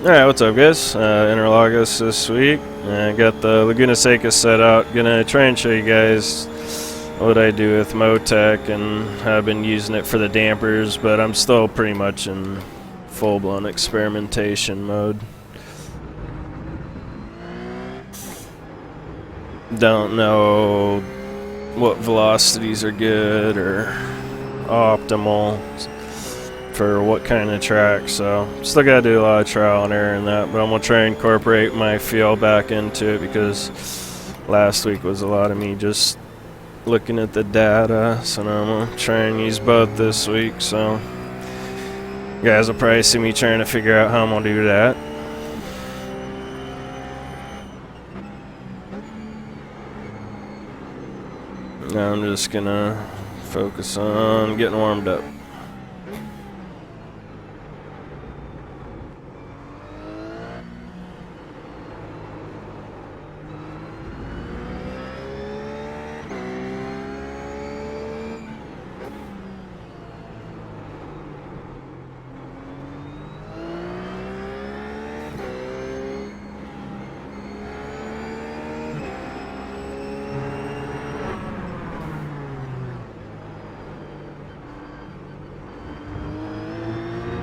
Alright, what's up guys? Interlagos this week. Got the Laguna Seca set out. Gonna try and show you guys what I do with Motec, and I've been using it for the dampers, but I'm still pretty much in full-blown experimentation mode. Don't know what velocities are good or optimal for what kind of track, so still gotta do a lot of trial and error in that, but I'm gonna try and incorporate my feel back into it because last week was a lot of me just looking at the data, so now I'm gonna try and use both this week. So you guys will probably see me trying to figure out how I'm gonna do that. Now I'm just gonna focus on getting warmed up.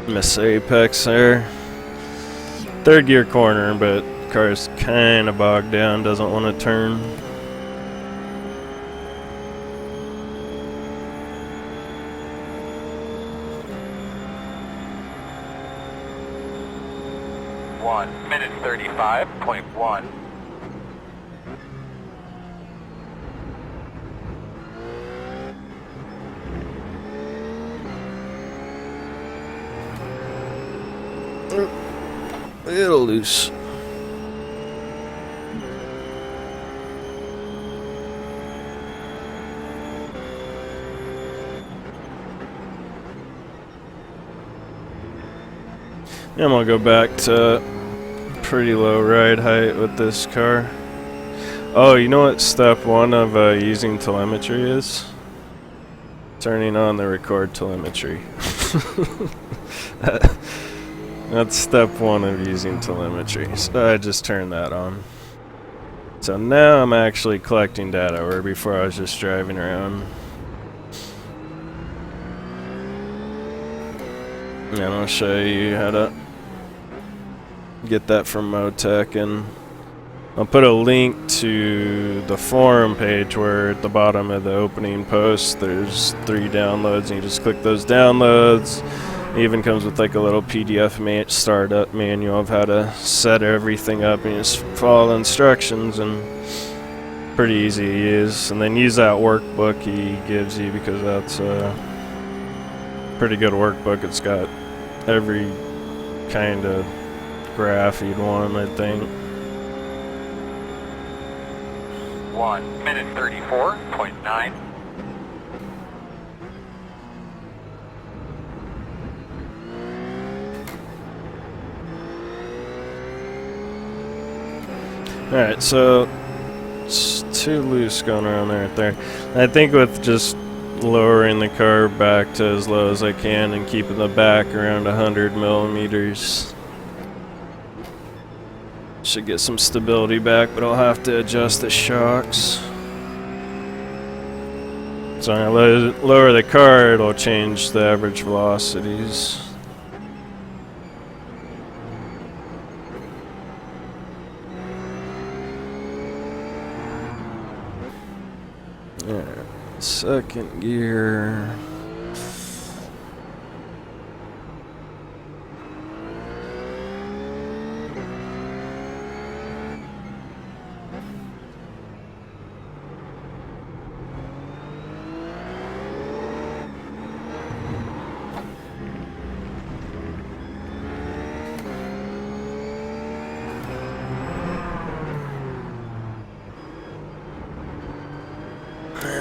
Miss apex there. Third gear corner, but car's kind of bogged down, doesn't want to turn. One minute 35.1. A little loose. Yeah, I'm gonna go back to pretty low ride height with this car. Oh, you know what step one of using telemetry is? Turning on the record telemetry. That's step one of using telemetry. So I just turned that on. So now I'm actually collecting data, where before I was just driving around. And I'll show you how to get that from Motec, and I'll put a link to the forum page where at the bottom of the opening post there's 3 downloads, and you just click those downloads. It even comes with like a little PDF startup manual of how to set everything up, and you just follow the instructions, and pretty easy to use. And then use that workbook he gives you, because that's a pretty good workbook. It's got every kind of graph you'd want, I think. 1 minute 34.9. Alright, so it's too loose going around there right there. I think with just lowering the car back to as low as I can and keeping the back around 100 millimeters, should get some stability back, but I'll have to adjust the shocks. So when I lower the car, it'll change the average velocities. Alright, second gear.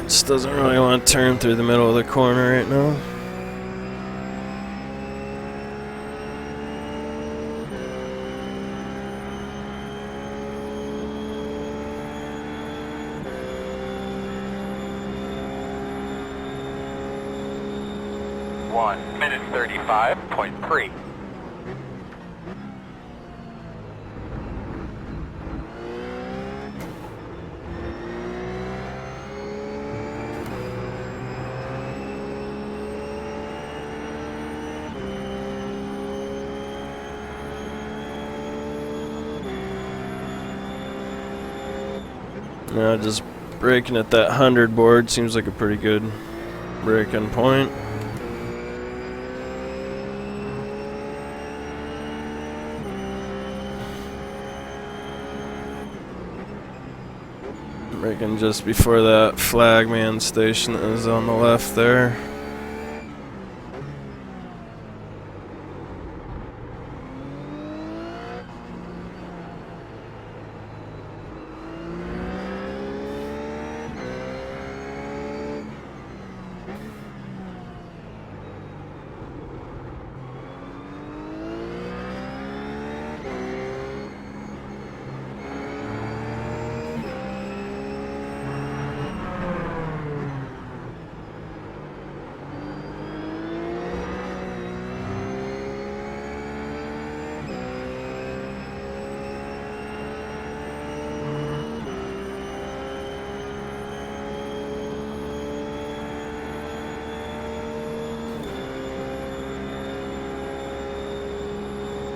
Just doesn't really want to turn through the middle of the corner right now. One minute 35.3. Now just braking at that 100 board seems like a pretty good braking point. Braking just before that flagman station that is on the left there.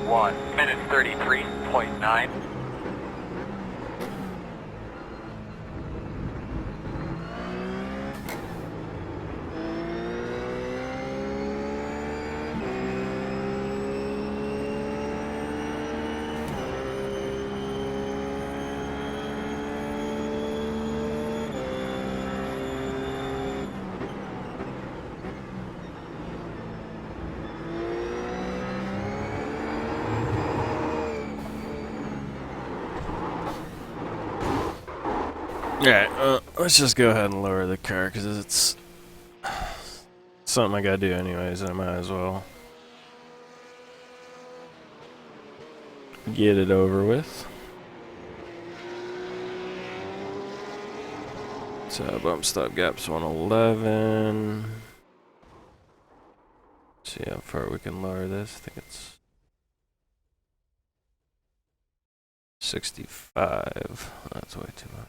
One minute 33.9. Alright, let's just go ahead and lower the car because it's something I gotta do anyways, and I might as well get it over with. So bump stop gap's 111. See how far we can lower this. I think it's 65. That's way too much.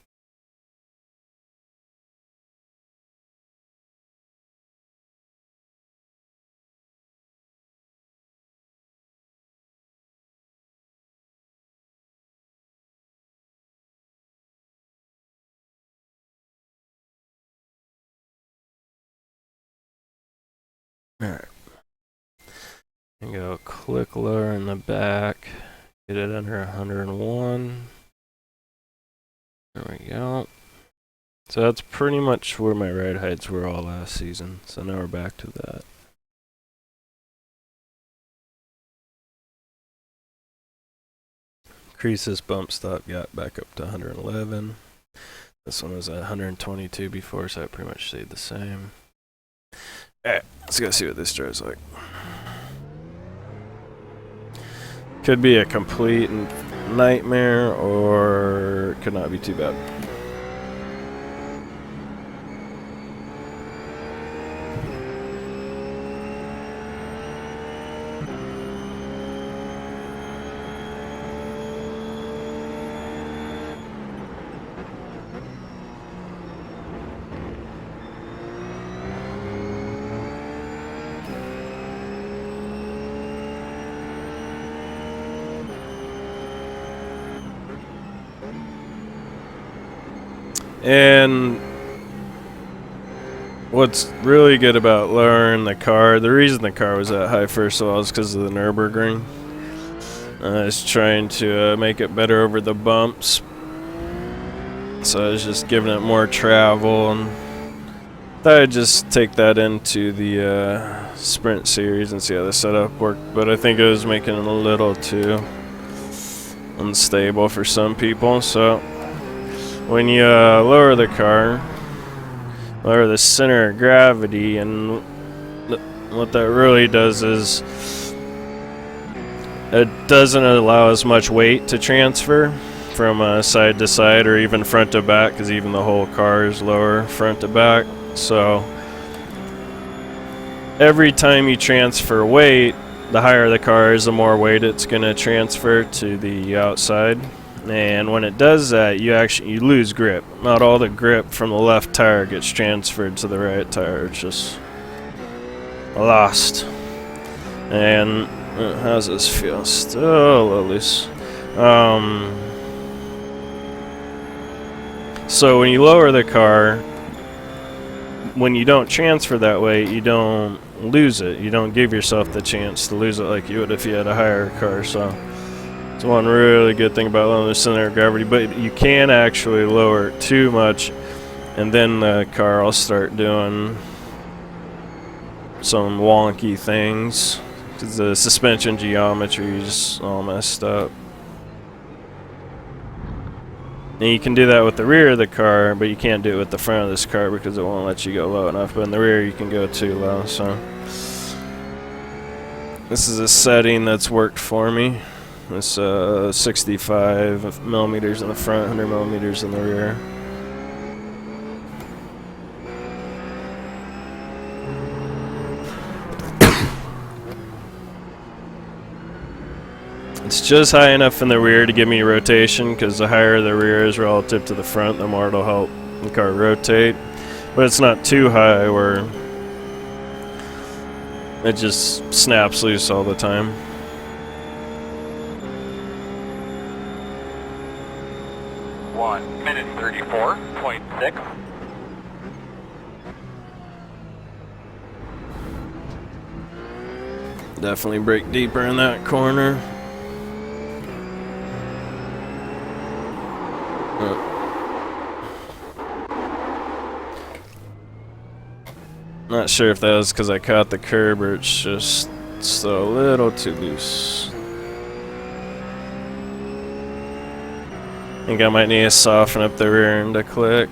Alright. And go click lower in the back. Get it under 101. There we go. So that's pretty much where my ride heights were all last season. So now we're back to that. Increase this bump stop gap back up to 111. This one was at 122 before, so it pretty much stayed the same. Alright, let's go see what this drives like. Could be a complete nightmare, or could not be too bad. And what's really good about lowering the car, the reason the car was that high first of all is because of the Nürburgring. I was trying to make it better over the bumps. So I was just giving it more travel, and thought I'd just take that into the Sprint series and see how the setup worked. But I think it was making it a little too unstable for some people, so when you lower the car, lower the center of gravity, and what that really does is it doesn't allow as much weight to transfer from side to side or even front to back, because even the whole car is lower front to back. So every time you transfer weight, the higher the car is, the more weight it's going to transfer to the outside. And when it does that, you lose grip. Not all the grip from the left tire gets transferred to the right tire. It's just lost. And how does this feel? Still a little loose. So when you lower the car, when you don't transfer that way, you don't lose it. You don't give yourself the chance to lose it like you would if you had a higher car. So it's one really good thing about lowering the center of gravity. But you can actually lower it too much, and then the car will start doing some wonky things because the suspension geometry is all messed up. And you can do that with the rear of the car, but you can't do it with the front of this car because it won't let you go low enough. But in the rear, you can go too low. So this is a setting that's worked for me. It's 65 millimeters in the front, 100 millimeters in the rear. It's just high enough in the rear to give me rotation, because the higher the rear is relative to the front, the more it'll help the car rotate. But it's not too high where it just snaps loose all the time. One minute 34.6. Definitely brake deeper in that corner. Not sure if that was because I caught the curb or it's just a little too loose. Think I might need to soften up the rear end a click.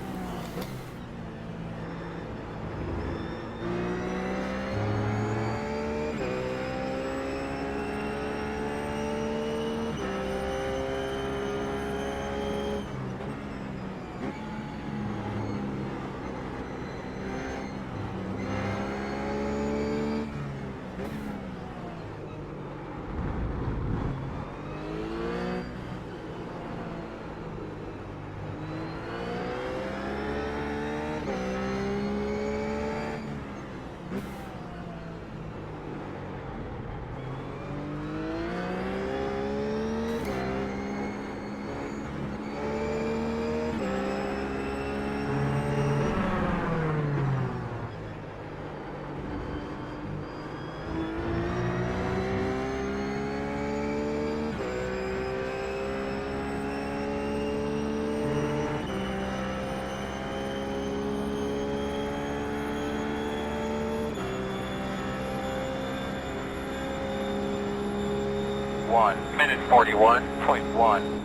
One minute 41.1.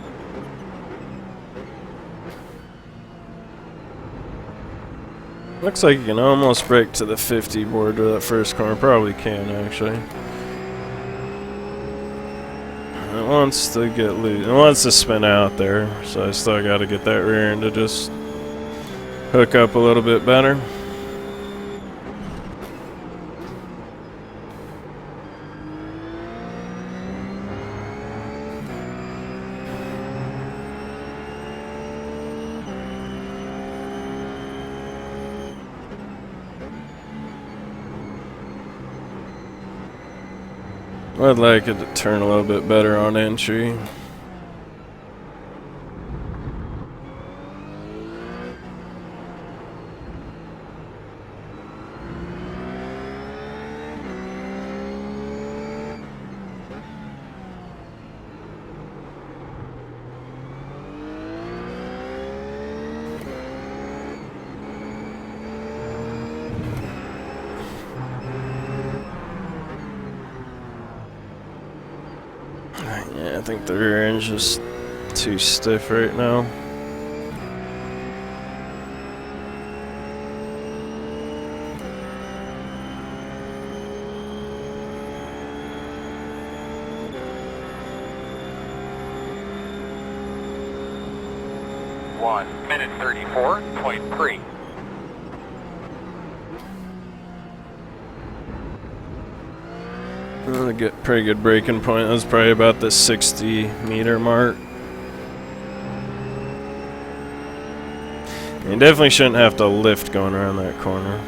Looks like you can almost brake to the 50 board with that first corner. Probably can, actually. It wants to get loose. It wants to spin out there, so I still got to get that rear end to just hook up a little bit better. I'd like it to turn a little bit better on entry. Yeah, I think the rear end's just too stiff right now. One minute 34.3. A pretty good braking point. That was probably about the 60-meter mark. You definitely shouldn't have to lift going around that corner.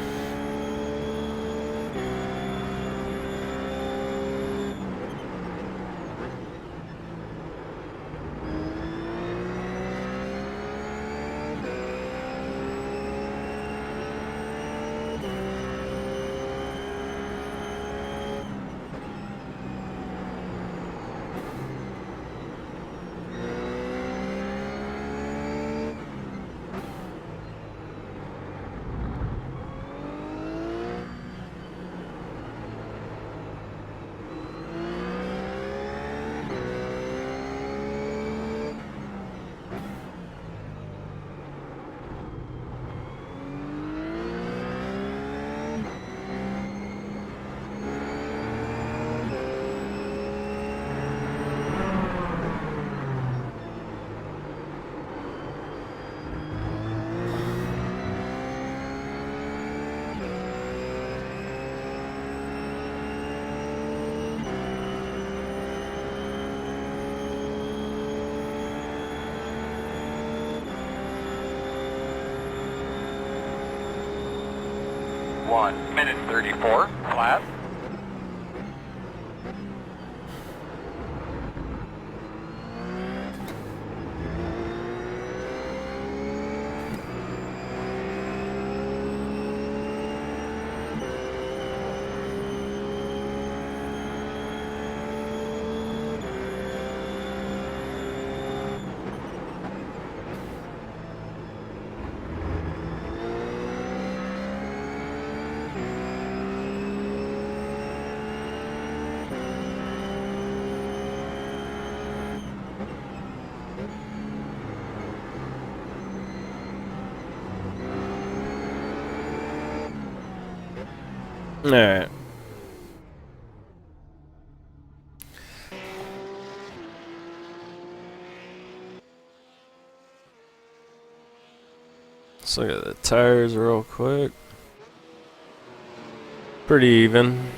1 minute 34, flat. Alright. Let's look at the tires real quick. Pretty even.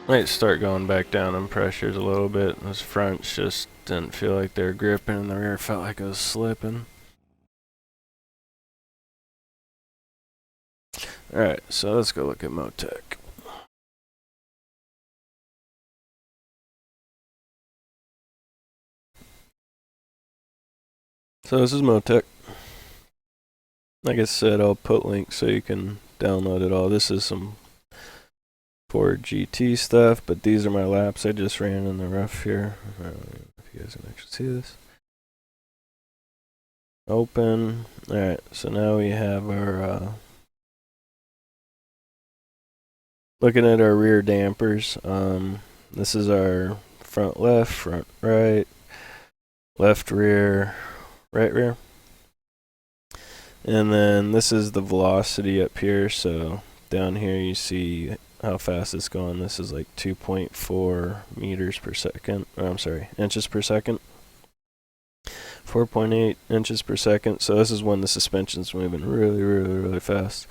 Might start going back down in pressures a little bit. Those fronts just didn't feel like they were gripping, and the rear felt like it was slipping. Alright, so let's go look at Motec. So this is Motec. Like I said, I'll put links so you can download it all. This is some Ford GT stuff, but these are my laps I just ran in the RUF here. I don't know if you guys can actually see this. Open. Alright, so now we have our looking at our rear dampers. This is our front left, front right, left rear, right rear. And then this is the velocity up here. So down here you see how fast it's going. This is like 2.4 meters per second. Or I'm sorry, inches per second. 4.8 inches per second. So this is when the suspension's moving really, really, really fast.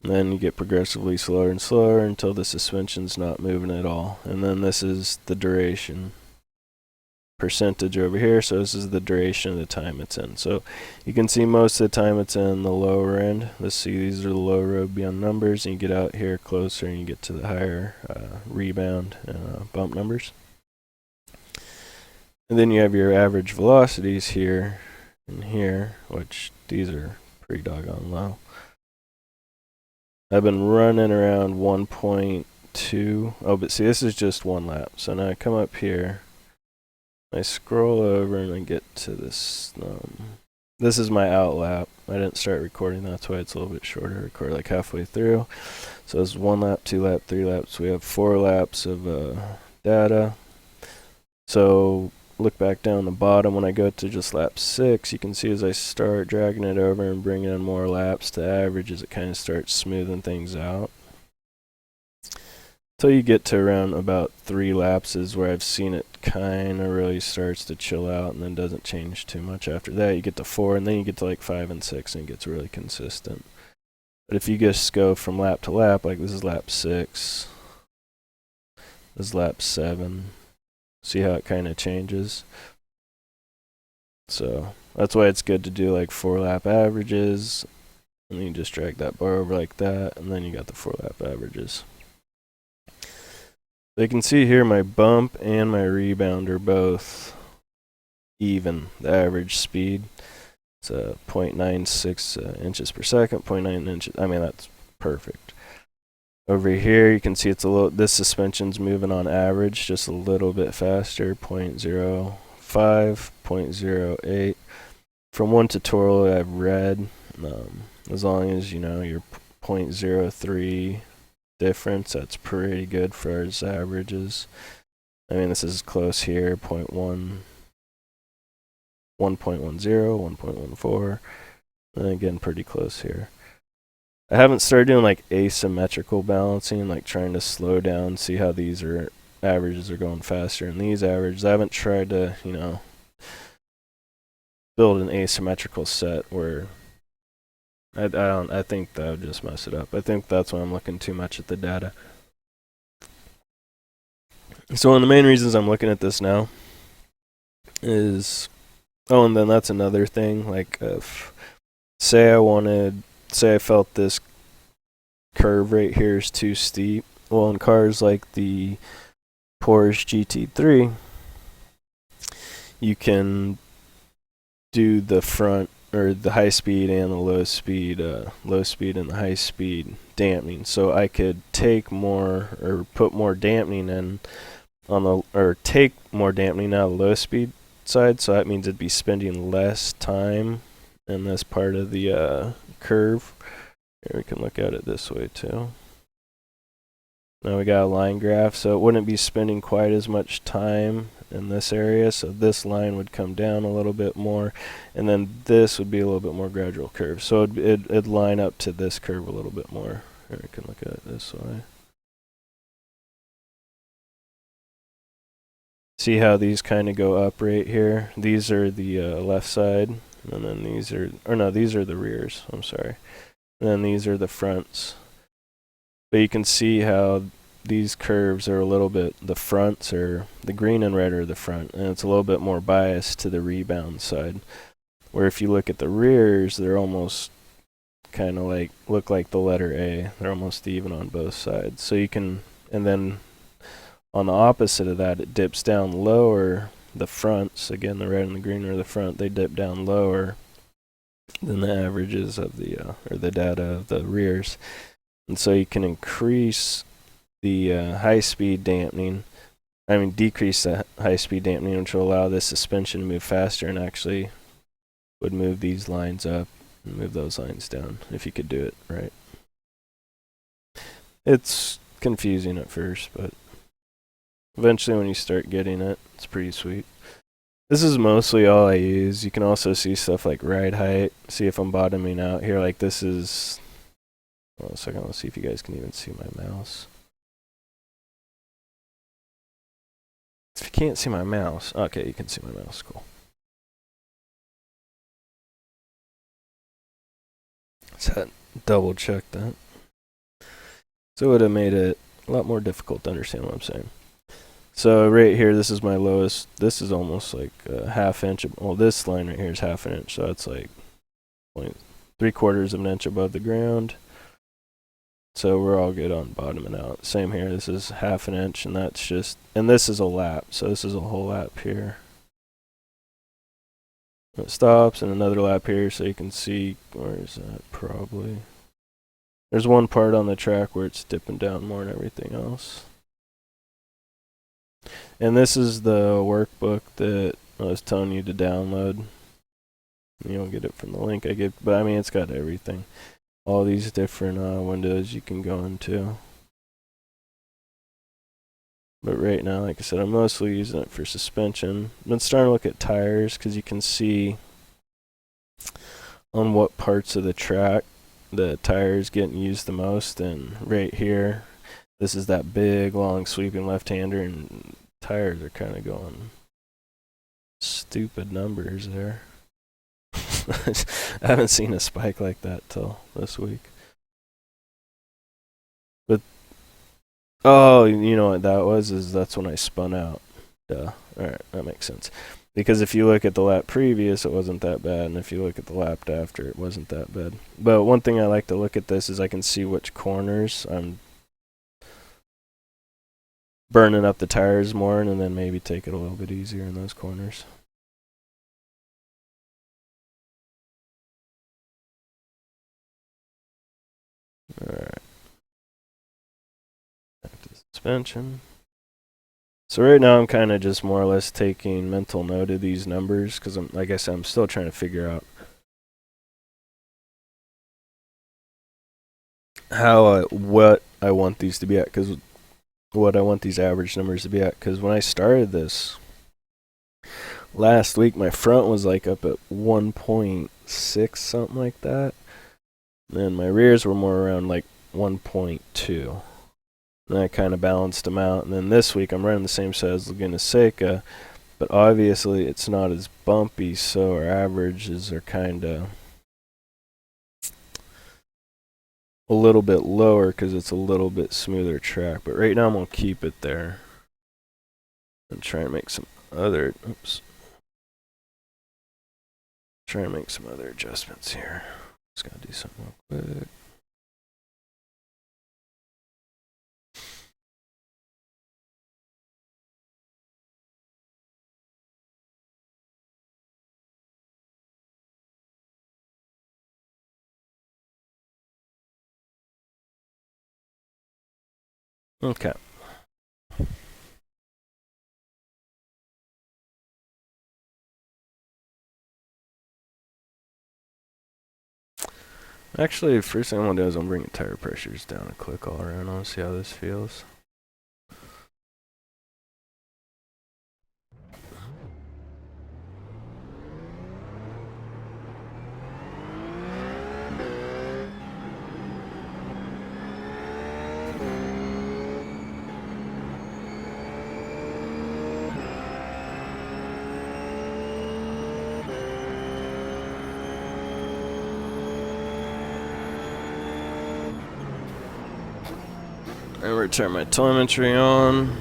And then you get progressively slower and slower until the suspension's not moving at all. And then this is the duration percentage over here. So this is the duration of the time it's in. So you can see most of the time it's in the lower end. Let's see, these are the low road beyond numbers, and you get out here closer and you get to the higher rebound and bump numbers. And then you have your average velocities here and here, which these are pretty doggone low. I've been running around 1.2. Oh, but see, this is just one lap. So now I come up here, I scroll over, and I get to this. This is my out lap. I didn't start recording, that's why it's a little bit shorter. I record like halfway through. So it's 1 lap, 2 lap, 3 laps. We have 4 laps of data. So look back down the bottom. When I go to just lap 6, you can see as I start dragging it over and bringing in more laps to averages, it kind of starts smoothing things out. Till you get to around about 3 laps is where I've seen it kind of really starts to chill out and then doesn't change too much after that. You get to 4, and then you get to like 5 and 6, and it gets really consistent. But if you just go from lap to lap, like this is lap 6, this is lap 7, see how it kind of changes? So that's why it's good to do like 4 lap averages, and then you just drag that bar over like that, and then you got the 4 lap averages. So you can see here my bump and my rebound are both even, the average speed. It's 0.96 inches per second, 0.9 inches. I mean, that's perfect. Over here, you can see it's a little, this suspension's moving on average just a little bit faster, 0.05, 0.08. From one tutorial I've read, as long as you know your 0.03 difference, that's pretty good for its averages. I mean, this is close here, 1.10, 1.14, and again, pretty close here. I haven't started doing like asymmetrical balancing, like trying to slow down, see how these averages are going faster than these averages. I haven't tried to, you know, build an asymmetrical set where I think that would just mess it up. I think that's why I'm looking too much at the data. So one of the main reasons I'm looking at this now is, oh, and then that's another thing. Like, if say I felt this curve right here is too steep. Well, in cars like the Porsche GT3, you can do the front or the high speed and the low speed and the high speed dampening. So I could take more or put more dampening in on the, or take more dampening out of the low speed side. So that means it'd be spending less time in this part of the curve. Here we can look at it this way too. Now we got a line graph, so it wouldn't be spending quite as much time in this area, so this line would come down a little bit more, and then this would be a little bit more gradual curve. So it'd line up to this curve a little bit more. Here we can look at it this way. See how these kind of go up right here? These are the left side, and then these are, or no, these are the rears, I'm sorry. And then these are the fronts. But you can see how these curves are a little bit, the fronts are, the green and red are the front, and it's a little bit more biased to the rebound side. Where if you look at the rears, they're almost kind of like, look like the letter A. They're almost even on both sides. So you can, and then on the opposite of that, it dips down lower. The fronts, again, the red and the green are the front, they dip down lower than the averages of the, or the data of the rears. And so you can increase the high-speed dampening, decrease the high-speed dampening, which will allow this suspension to move faster and actually would move these lines up and move those lines down if you could do it right. It's confusing at first, but eventually when you start getting it, it's pretty sweet. This is mostly all I use. You can also see stuff like ride height, see if I'm bottoming out here. Like this is, hold on a second, let's see if you guys can even see my mouse. If you can't see my mouse, okay, you can see my mouse, cool. Let's double check that. So it would have made it a lot more difficult to understand what I'm saying. So right here, this is my lowest. This is almost like a ½ inch. Well, this line right here is ½ an inch, so it's like 3/4 of an inch above the ground. So we're all good on bottoming out. Same here, this is ½ an inch, and that's just, and this is a lap, so this is a whole lap here. It stops, and another lap here, so you can see, where is that, probably. There's one part on the track where it's dipping down more than everything else. And this is the workbook that I was telling you to download. You'll get it from the link I gave, but I mean, it's got everything. All these different windows you can go into. But right now, like I said, I'm mostly using it for suspension. I've been starting to look at tires because you can see on what parts of the track the tires getting used the most. And right here, this is that big, long, sweeping left-hander, and tires are kind of going stupid numbers there. I haven't seen a spike like that till this week. But oh, you know what that was? Is that's when I spun out. Duh. Alright, that makes sense. Because if you look at the lap previous, it wasn't that bad, and if you look at the lap after, it wasn't that bad. But one thing I like to look at this is I can see which corners I'm burning up the tires more, and then maybe take it a little bit easier in those corners. Alright. Back to suspension. So right now I'm kind of just more or less taking mental note of these numbers because I'm, like I said, I'm still trying to figure out how what I want these to be at, because what I want these average numbers to be at. Because when I started this last week, my front was like up at 1.6, something like that. And my rears were more around like 1.2. And I kind of balanced them out. And then this week I'm running the same set as Laguna Seca, but obviously it's not as bumpy, so our averages are kind of a little bit lower because it's a little bit smoother track. But right now I'm going to keep it there and try and make some other, try and make some other adjustments here. Just got to do something real quick. Okay. Actually, first thing I'm gonna do is I'm bringing tire pressures down a click all around. I wanna see how this feels. I'm gonna turn my telemetry on.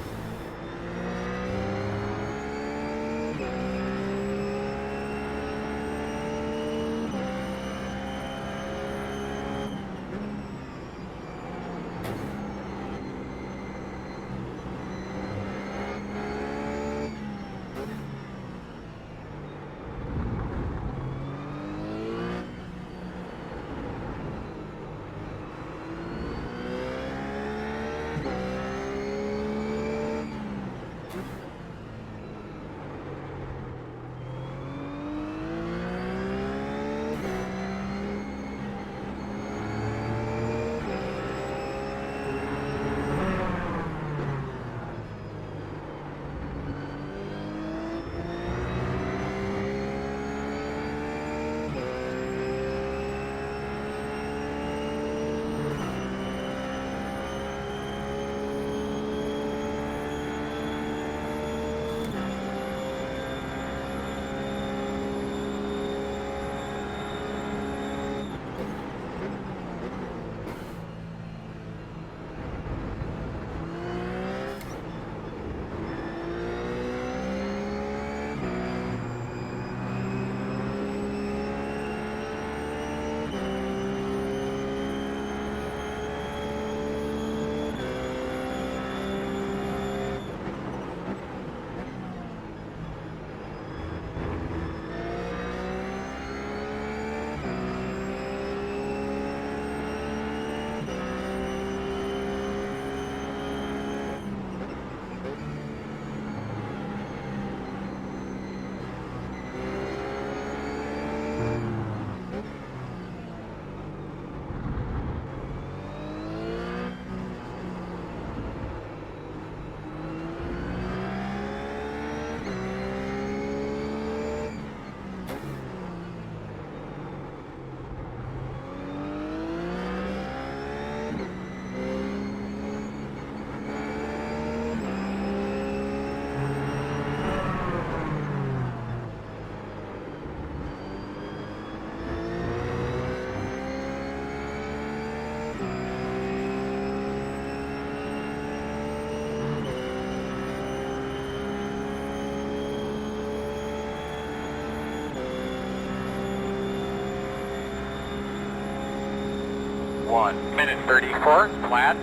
One minute 34, flat.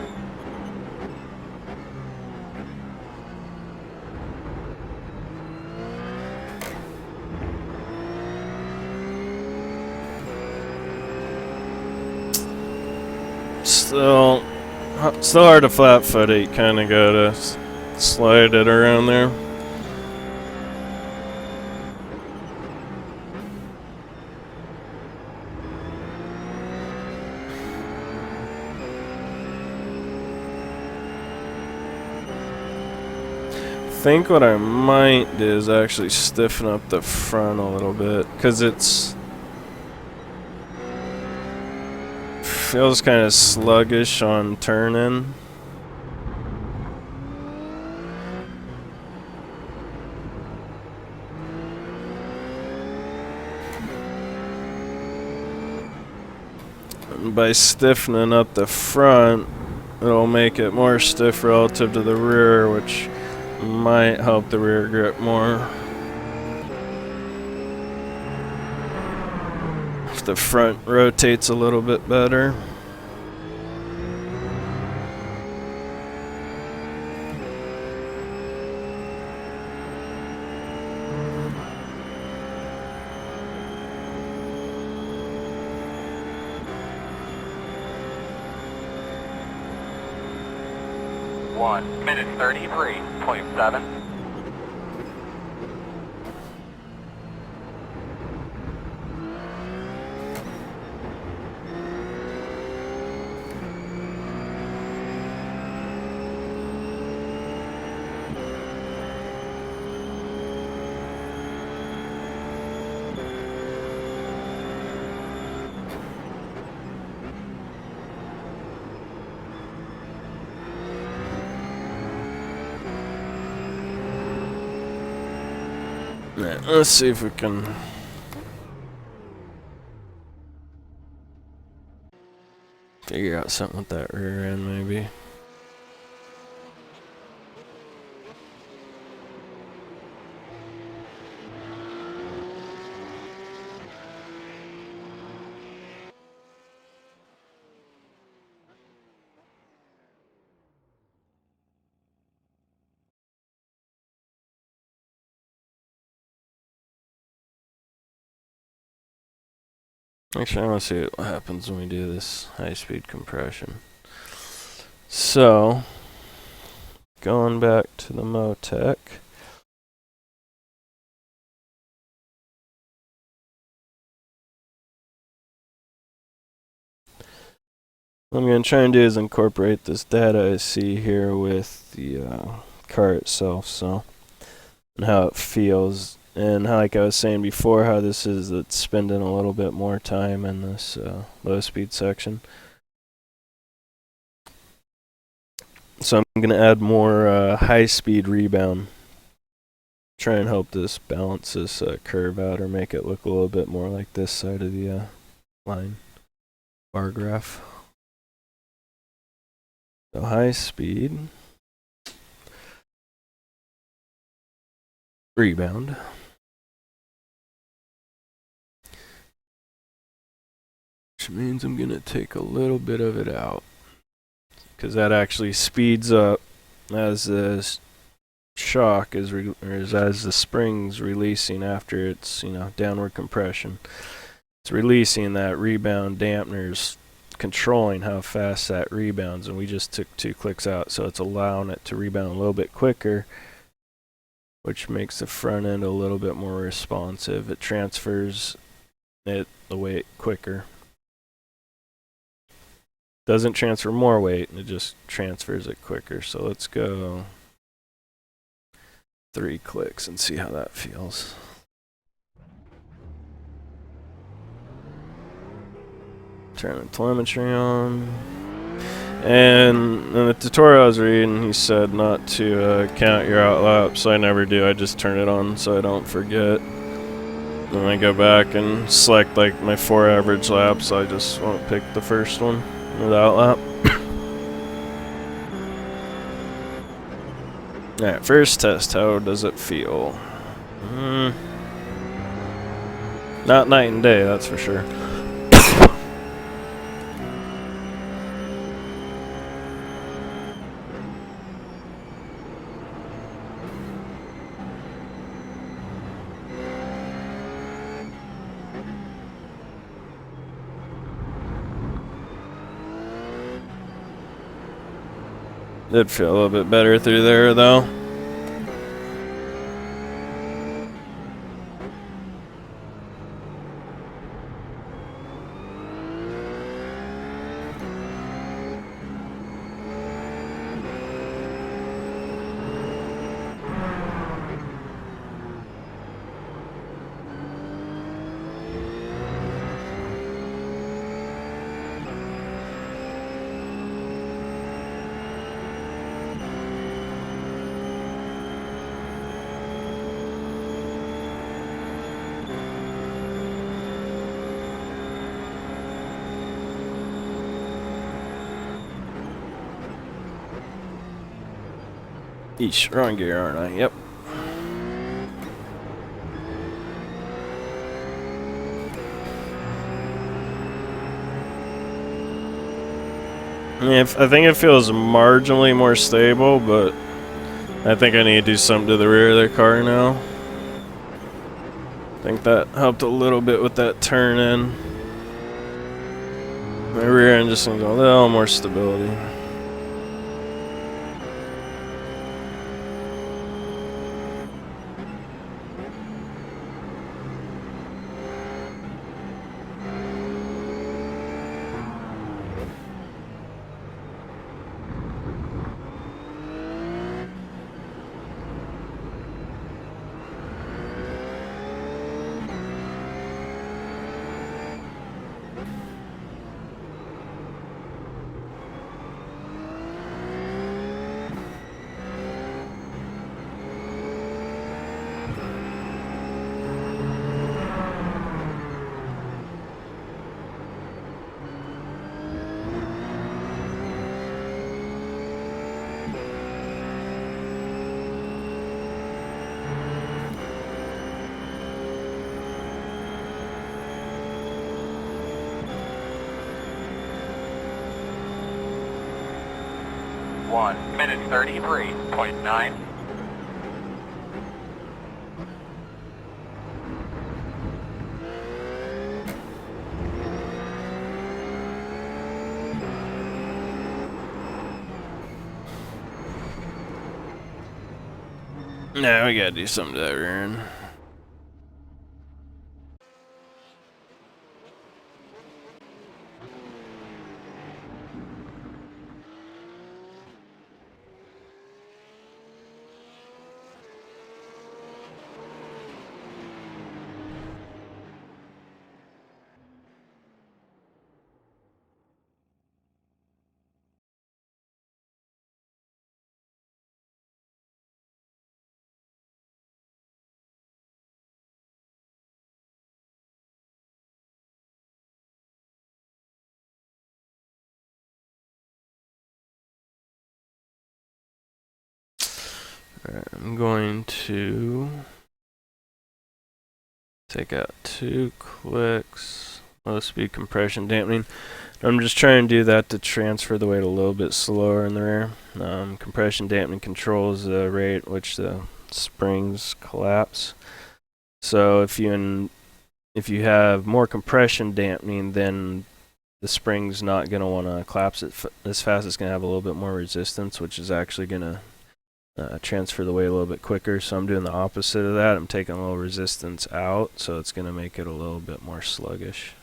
Still hard to flat foot it. You kind of gotta slide it around there. I think what I might do is actually stiffen up the front a little bit, because it's feels kind of sluggish on turning. And by stiffening up the front, it'll make it more stiff relative to the rear, which might help the rear grip more. If the front rotates a little bit better. 1 minute 33.7. Alright, let's see if we can figure out something with that rear end, maybe. Actually, I want to see what happens when we do this high-speed compression. So, going back to the Motec. What I'm going to try and do is incorporate this data I see here with the car itself, so, and how it feels. And how, like I was saying before, how this is, it's spending a little bit more time in this low speed section. So I'm going to add more high speed rebound. Try and help this balance this curve out or make it look a little bit more like this side of the line bar graph. So high speed rebound. Which means I'm going to take a little bit of it out, because that actually speeds up as the shock is, as the spring's releasing after its, downward compression. It's releasing that rebound dampeners, controlling how fast that rebounds, and we just took 2 clicks out, so it's allowing it to rebound a little bit quicker, which makes the front end a little bit more responsive. It transfers the weight quicker. Doesn't transfer more weight, it just transfers it quicker. So let's go 3 clicks and see how that feels. Turn the telemetry on. And in the tutorial I was reading, he said not to count your out laps. I never do. I just turn it on so I don't forget. Then I go back and select like my 4 average laps. I just won't pick the first one without lap. Alright, first test. How does it feel? Not night and day, that's for sure. Did feel a little bit better through there, though. Eesh, wrong gear, aren't I? Yep. I think it feels marginally more stable, but I think I need to do something to the rear of the car now. I think that helped a little bit with that turn in. My rear end just needs a little more stability. 1 minute 33.9. Now we gotta do something to that rear end. Alright, I'm going to take out 2 clicks, low speed compression dampening. I'm just trying to do that to transfer the weight a little bit slower in the rear. Compression dampening controls the rate at which the springs collapse. So if you have more compression dampening, then the spring's not going to want to collapse it as fast. It's going to have a little bit more resistance, which is actually going to transfer the weight a little bit quicker. So I'm doing the opposite of that. I'm taking a little resistance out, so it's going to make it a little bit more sluggish.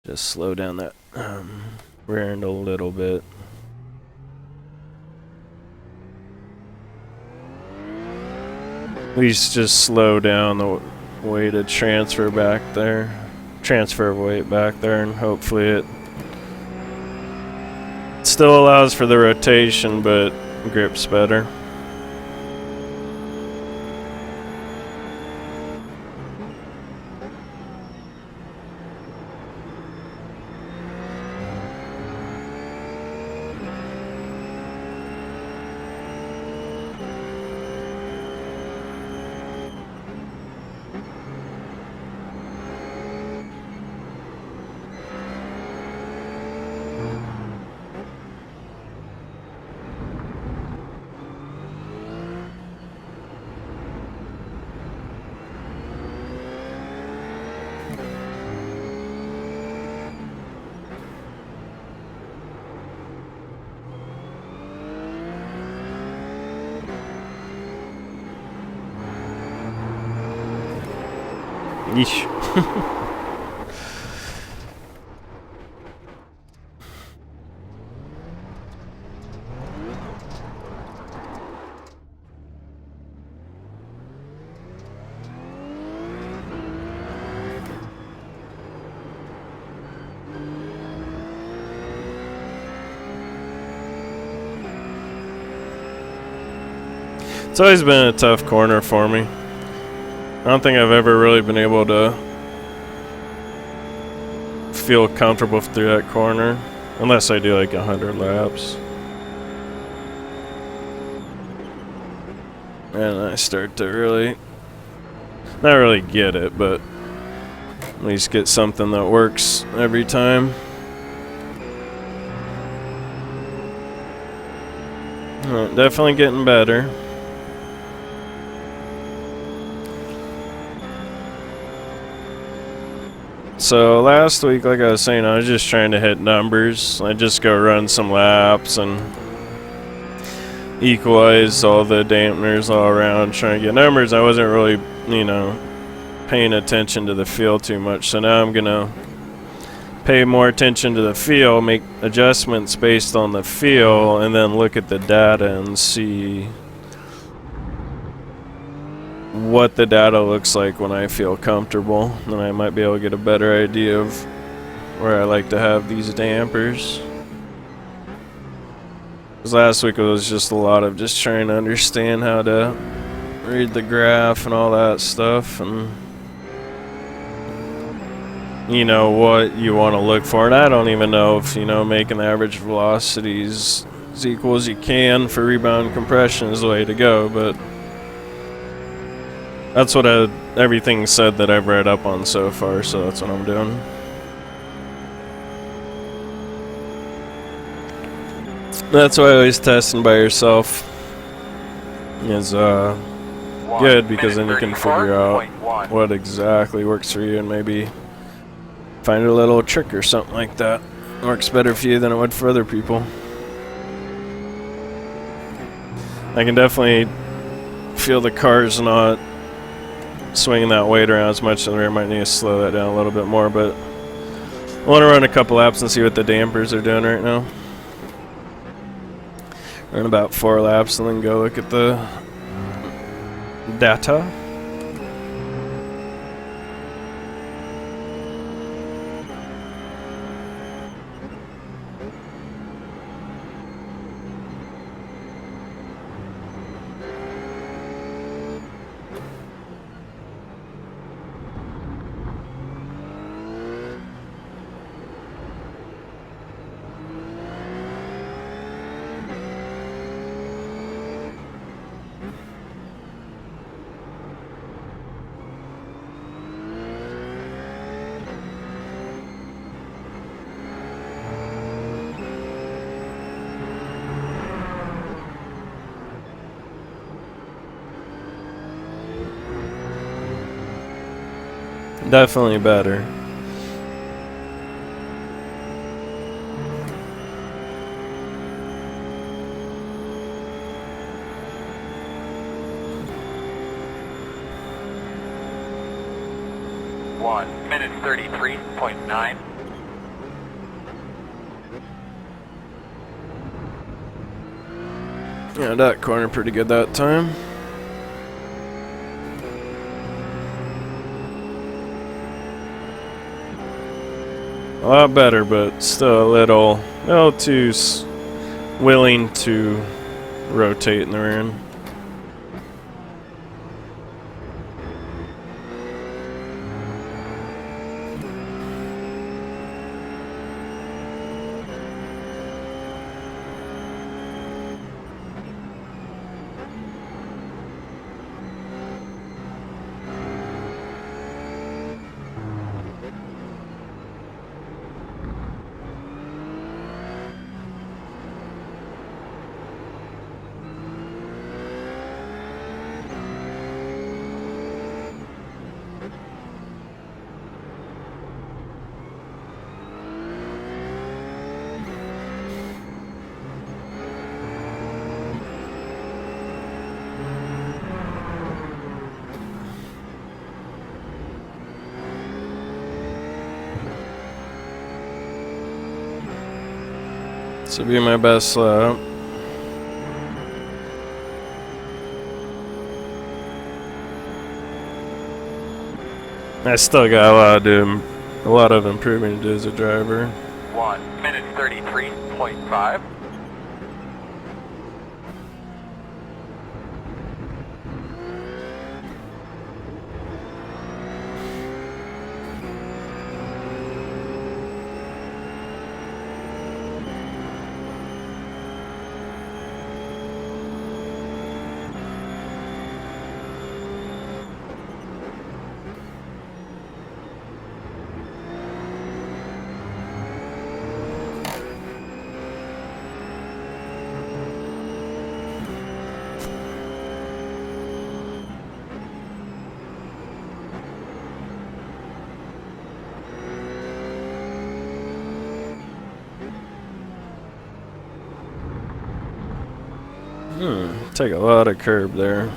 Just slow down that rear end a little bit. At least just slow down the way to transfer back there. Transfer of weight back there, and hopefully it still allows for the rotation, but grips better. Yeesh. It's always been a tough corner for me. I don't think I've ever really been able to feel comfortable through that corner, unless I do like 100 laps. And I start to really, not really get it, but at least get something that works every time. Definitely getting better. So last week, like I was saying, I was just trying to hit numbers. I just go run some laps and equalize all the dampeners all around, trying to get numbers. I wasn't really, paying attention to the feel too much. So now I'm gonna pay more attention to the feel, make adjustments based on the feel, and then look at the data and see what the data looks like when I feel comfortable. Then I might be able to get a better idea of where I like to have these dampers. Because last week it was just a lot of just trying to understand how to read the graph and all that stuff, and what you want to look for. And I don't even know if making the average velocities as equal as you can for rebound compression is the way to go, but that's what everything said that I've read up on so far, so that's what I'm doing. That's why always testing by yourself is good, because then you can figure out what exactly works for you and maybe find a little trick or something like that. Works better for you than it would for other people. I can definitely feel the car's not swinging that weight around as much, and the rear might need to slow that down a little bit more, but I want to run a couple laps and see what the dampers are doing right now. Run about 4 laps and then go look at the data. Definitely better. Minute 33.9. Yeah, that corner pretty good that time. A lot better, but still a little too willing to rotate in the rear end. This will be my best lap. I still got a lot of improvement to do as a driver. 1 minute 33.5. Take a lot of curb there.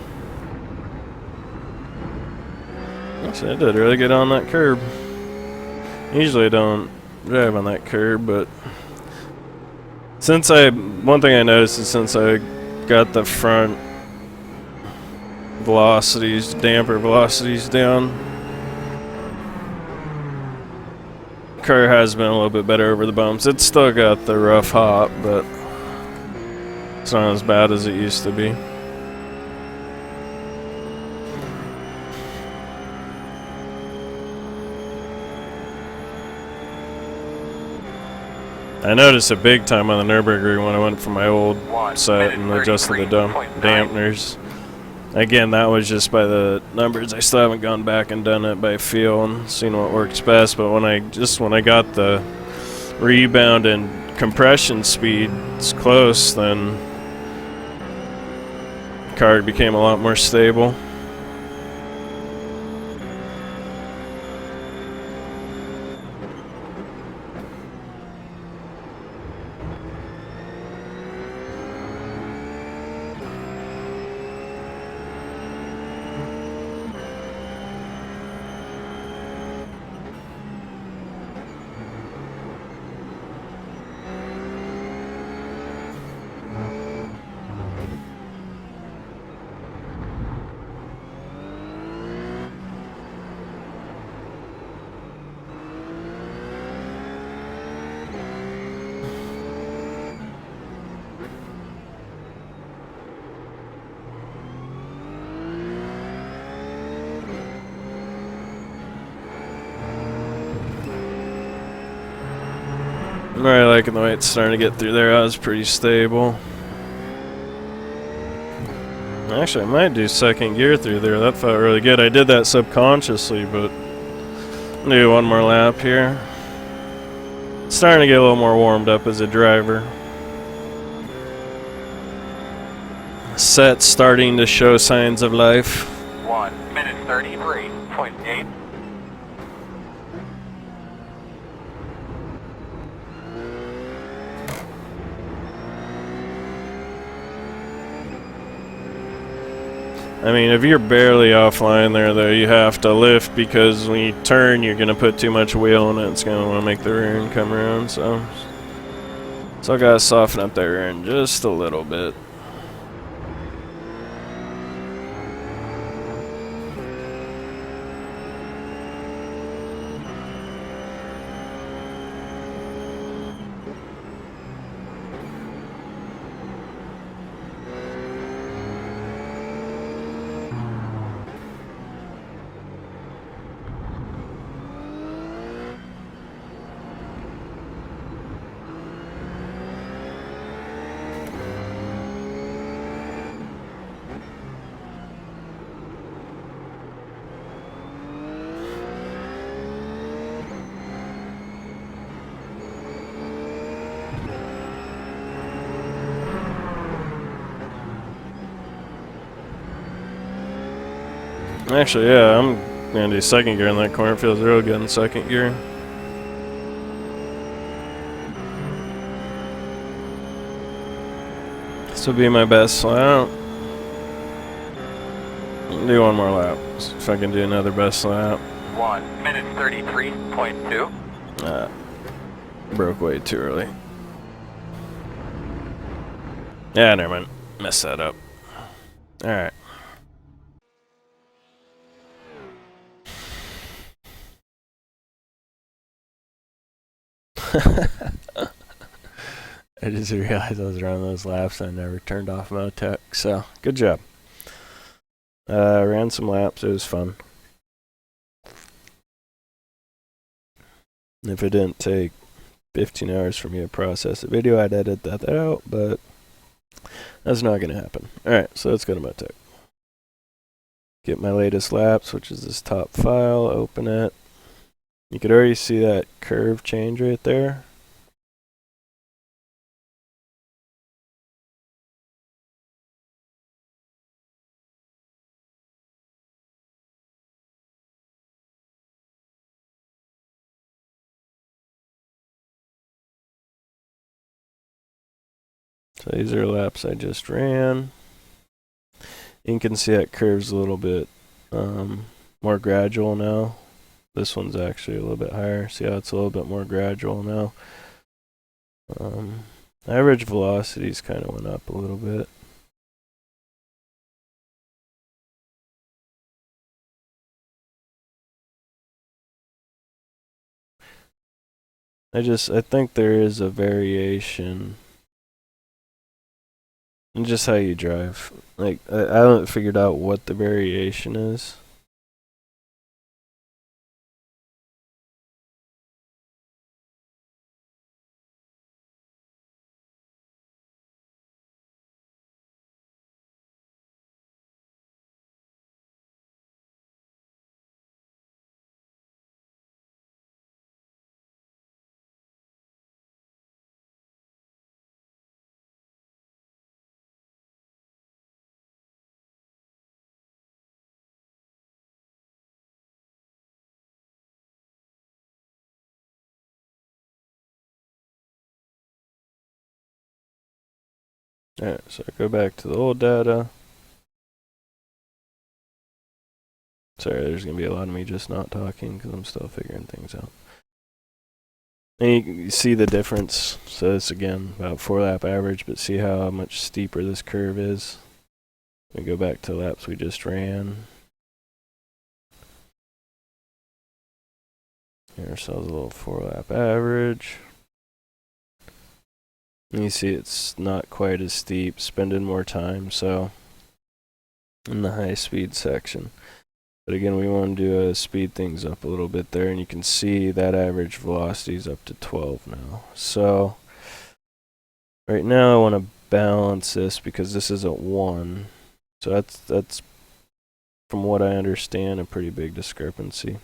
Actually, I did really good on that curb. Usually I don't drive on that curb, but one thing I noticed is since I got the front velocities, damper velocities down, car has been a little bit better over the bumps. It's still got the rough hop, but it's not as bad as it used to be. I noticed a big time on the Nürburgring when I went from my old set and adjusted the dampeners. Again, that was just by the numbers. I still haven't gone back and done it by feel and seen what works best. But when I got the rebound and compression speed's close, then the car became a lot more stable. I'm really liking the way it's starting to get through there. I was pretty stable. Actually, I might do second gear through there. That felt really good. I did that subconsciously, but I'll do one more lap here. Starting to get a little more warmed up as a driver. Set starting to show signs of life. 1 minute 33.8. I mean, if you're barely offline there, though, you have to lift because when you turn, you're going to put too much wheel on it. It's going to want to make the rear end come around, so I got to soften up that rear end just a little bit. Actually, yeah, I'm going to do second gear in that corner. Feels real good in second gear. This will be my best lap. Do one more lap. See if I can do another best lap. 1 minute 33.2. Broke way too early. Yeah, never mind. Messed that up. Alright. I just realized I was running those laps and I never turned off Motech, so good job. Ran some laps, it was fun. If it didn't take 15 hours for me to process the video, I'd edit that out, but that's not going to happen. Alright, so let's go to Motech. Get my latest laps, which is this top file, open it. You could already see that curve change right there. So these are laps I just ran. You can see that curve's a little bit more gradual now. This one's actually a little bit higher. See how it's a little bit more gradual now. Average velocities kind of went up a little bit. I think there is a variation in just how you drive. Like, I haven't figured out what the variation is. Alright, so I go back to the old data. Sorry, there's going to be a lot of me just not talking because I'm still figuring things out. And you see the difference. So this again, about 4-lap average, but see how much steeper this curve is. We go back to laps we just ran. Give ourselves a little 4-lap average. And you see it's not quite as steep, spending more time, so in the high speed section. But again, we want to speed things up a little bit there, and you can see that average velocity is up to 12 now. So right now I want to balance this because this is at 1. So that's from what I understand a pretty big discrepancy.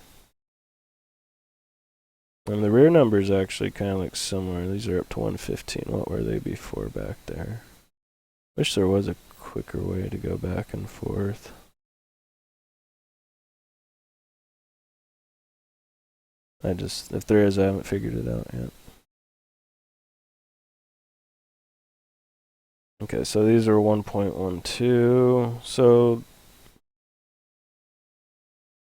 And the rear numbers actually kind of look similar. These are up to 115. What were they before back there? Wish there was a quicker way to go back and forth. If there is, I haven't figured it out yet. Okay, so these are 1.12. So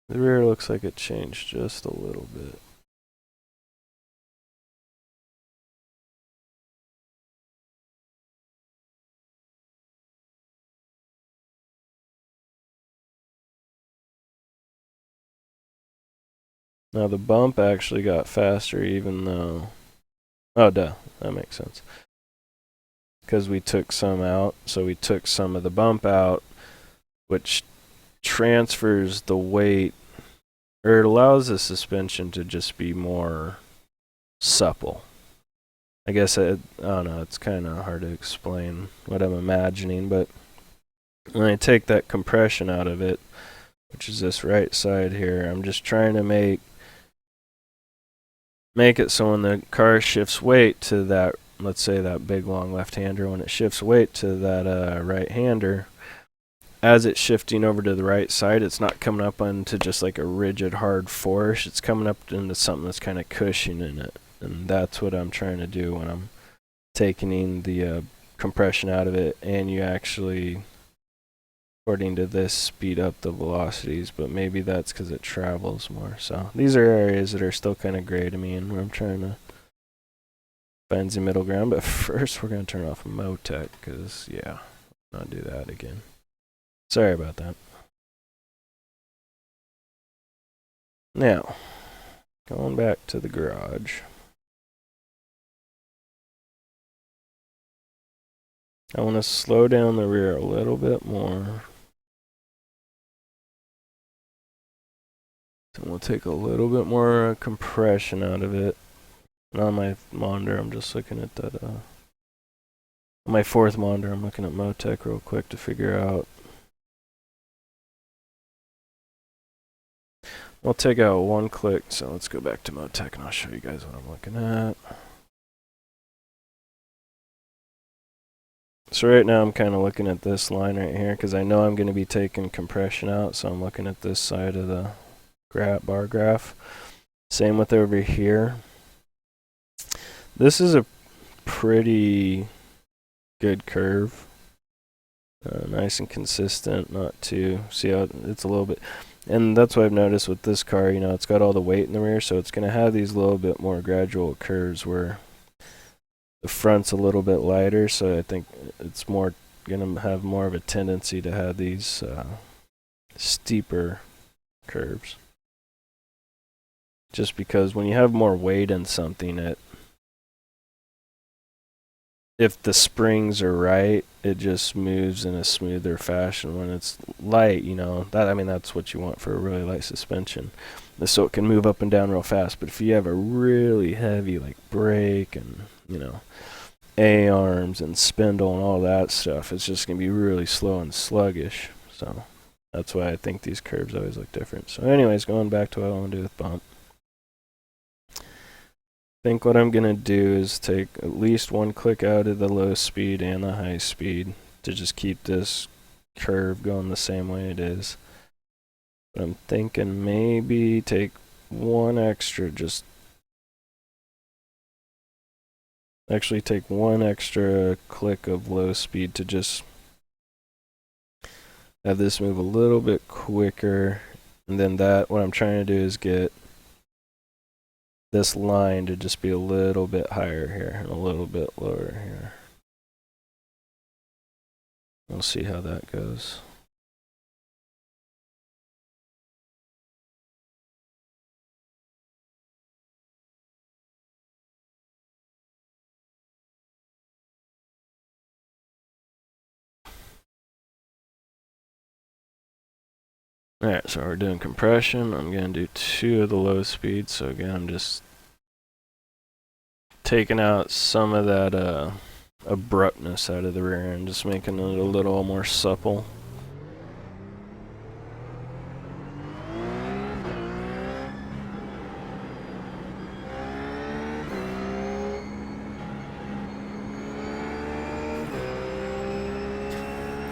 the rear looks like it changed just a little bit. Now the bump actually got faster even though... Oh, duh. That makes sense. Because we took some out. So we took some of the bump out, which transfers the weight, or it allows the suspension to just be more supple. I guess I don't know, it's kind of hard to explain what I'm imagining, but when I take that compression out of it, which is this right side here, I'm just trying to make it so when the car shifts weight to that, let's say that big long left-hander, when it shifts weight to that right-hander, as it's shifting over to the right side, it's not coming up onto just like a rigid hard force, it's coming up into something that's kind of cushioning it. And that's what I'm trying to do when I'm taking the compression out of it, and you actually, according to this, speed up the velocities, but maybe that's because it travels more. So these are areas that are still kind of gray to me and where I'm trying to find the middle ground. But first we're going to turn off Motec because, yeah, not do that again. Sorry about that. Now, going back to the garage. I want to slow down the rear a little bit more. And we'll take a little bit more compression out of it. And on my monitor, I'm just looking at that. On my fourth monitor, I'm looking at Motech real quick to figure out. We'll take out one click, so let's go back to Motech and I'll show you guys what I'm looking at. So right now I'm kind of looking at this line right here because I know I'm going to be taking compression out, so I'm looking at this side of the bar graph. Same with over here. This is a pretty good curve. Nice and consistent, not too... See how it's a little bit... And that's what I've noticed with this car, you know, it's got all the weight in the rear, so it's going to have these little bit more gradual curves where the front's a little bit lighter, so I think it's more going to have more of a tendency to have these steeper curves. Just because when you have more weight in something, if the springs are right, it just moves in a smoother fashion. When it's light, you know, that's what you want for a really light suspension. So it can move up and down real fast. But if you have a really heavy like brake and, you know, A-arms and spindle and all that stuff, it's just going to be really slow and sluggish. So that's why I think these curves always look different. So anyways, going back to what I want to do with bump. I think what I'm going to do is take at least one click out of the low speed and the high speed to just keep this curve going the same way it is. But I'm thinking maybe take one extra, just actually take one extra click of low speed to just have this move a little bit quicker. And then what I'm trying to do is get this line to just be a little bit higher here and a little bit lower here. We'll see how that goes. Alright, so we're doing compression. I'm going to do 2 of the low speed. So again, I'm just taking out some of that abruptness out of the rear end, just making it a little more supple.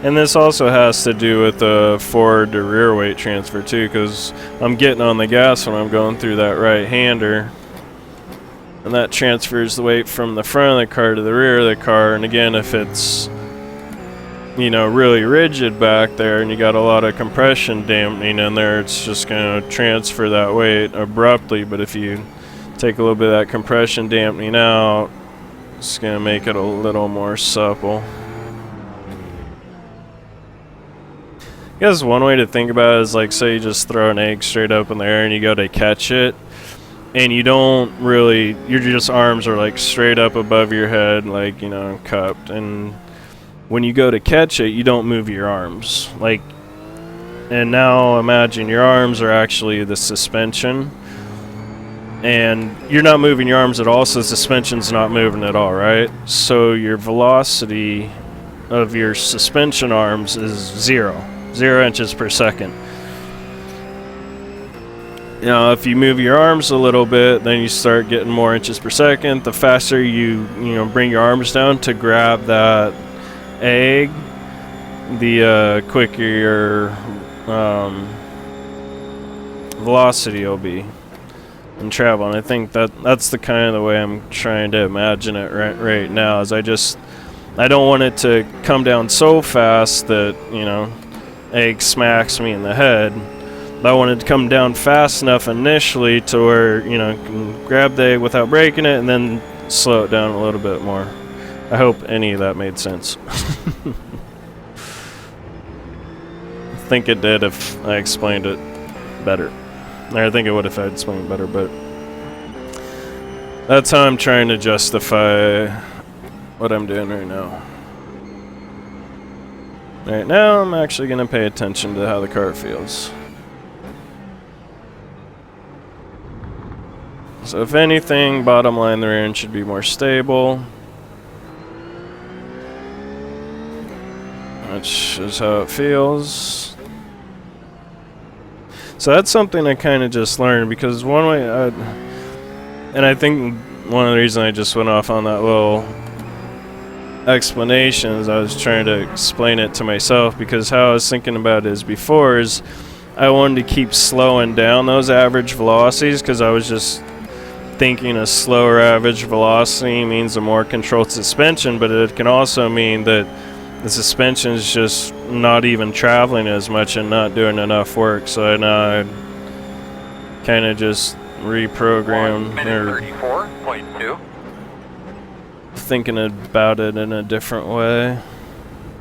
And this also has to do with the forward to rear weight transfer too, because I'm getting on the gas when I'm going through that right-hander, and that transfers the weight from the front of the car to the rear of the car. And again, if it's, you know, really rigid back there and you got a lot of compression dampening in there, it's just going to transfer that weight abruptly. But if you take a little bit of that compression dampening out, it's going to make it a little more supple. I guess one way to think about it is, like, say you just throw an egg straight up in the air and you go to catch it, and you don't really, your just arms are like straight up above your head, like, you know, cupped, and when you go to catch it, you don't move your arms, like, and now imagine your arms are actually the suspension, and you're not moving your arms at all, so the suspension's not moving at all, right? So your velocity of your suspension arms is 0 inches per second. You know, if you move your arms a little bit, then you start getting more inches per second. The faster you bring your arms down to grab that egg, the quicker your velocity will be in travel. And I think that's the kind of the way I'm trying to imagine it right now. Is I don't want it to come down so fast that, you know, egg smacks me in the head. I want it to come down fast enough initially to where, you know, you can grab the egg without breaking it and then slow it down a little bit more. I hope any of that made sense. I think it did if I explained it better. I think it would if I explained it better, but that's how I'm trying to justify what I'm doing right now. Right now, I'm actually going to pay attention to how the car feels. So if anything, bottom line, the rear end should be more stable. Which is how it feels. So that's something I kind of just learned, because one way, and I think one of the reasons I just went off on that little explanations, I was trying to explain it to myself, because how I was thinking about it is before is I wanted to keep slowing down those average velocities, because I was just thinking a slower average velocity means a more controlled suspension, but it can also mean that the suspension is just not even traveling as much and not doing enough work. So now I kind of just reprogrammed, 1:34.2. Thinking about it in a different way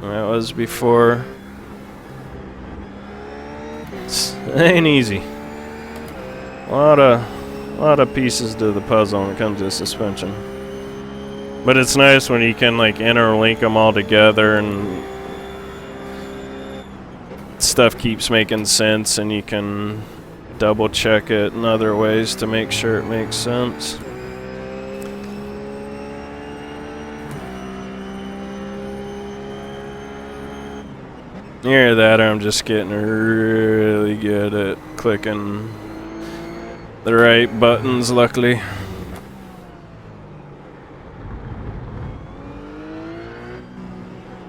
than it was before. It ain't easy. A lot of pieces to the puzzle when it comes to suspension. But it's nice when you can, like, interlink them all together and stuff keeps making sense, and you can double check it in other ways to make sure it makes sense. Either that, or I'm just getting really good at clicking the right buttons, luckily.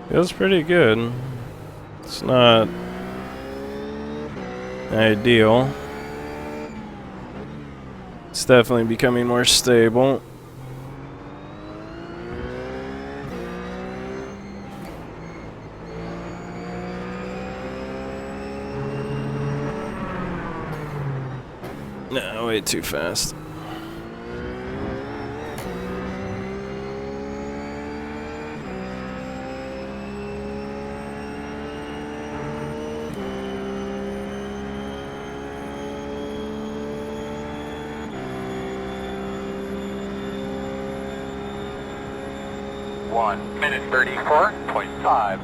Feels pretty good. It's not ideal. It's definitely becoming more stable. Yeah, way too fast. One minute 34.5.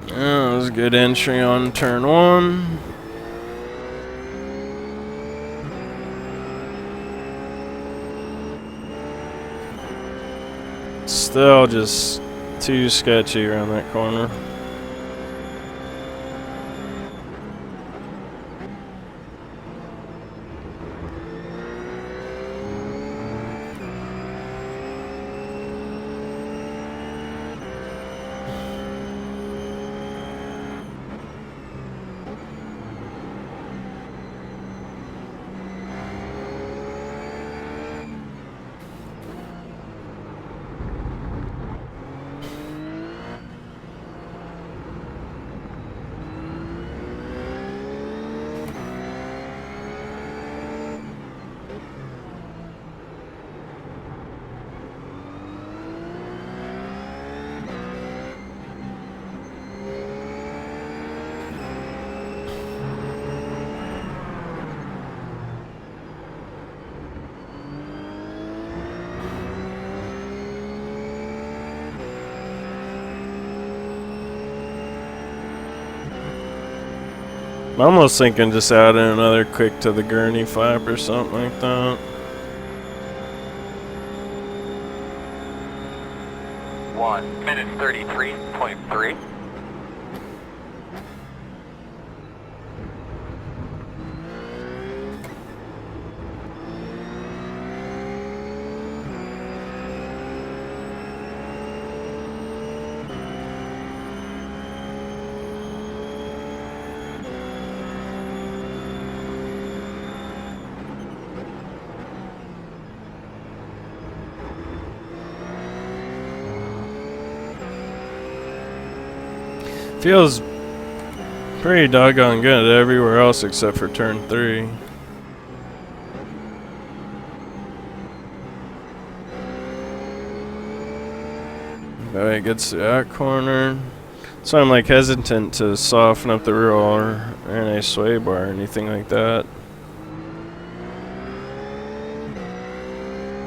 That was a good entry on turn 1. Still just too sketchy around that corner. I'm almost thinking just adding another quick to the gurney flap or something like that. One minute 33.3. Feels pretty doggone good everywhere else except for turn 3. But it gets to that corner. So I'm like hesitant to soften up the rear or any sway bar or anything like that.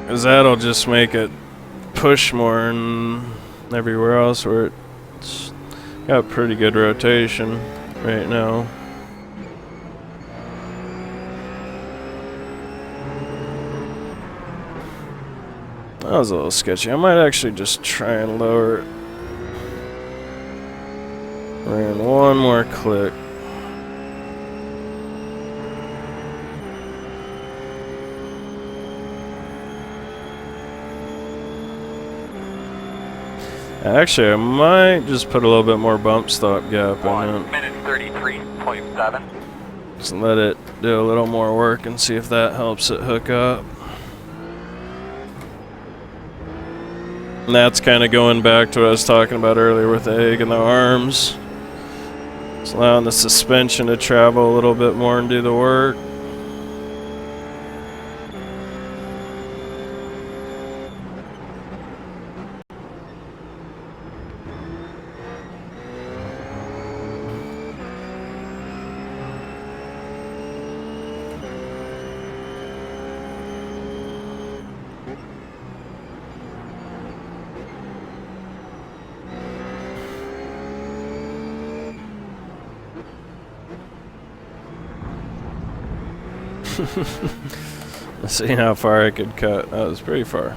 Cause that'll just make it push more than everywhere else where it's got pretty good rotation right now. That was a little sketchy. I might actually just try and lower it. Ran one more click. Actually, I might just put a little bit more bump stop gap in it. 1 minute 33.7. Just let it do a little more work and see if that helps it hook up. And that's kind of going back to what I was talking about earlier with the egg and the arms. It's allowing the suspension to travel a little bit more and do the work. Let's see how far I could cut. That was pretty far.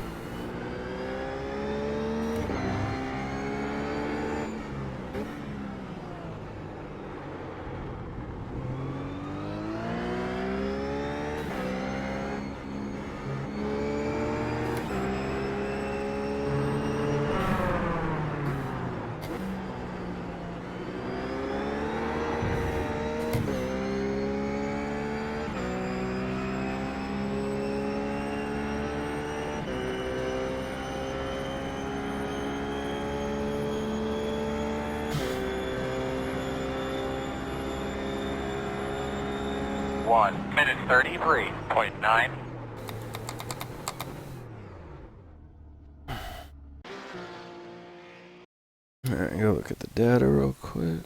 1 minute 33.9. Alright, go look at the data real quick.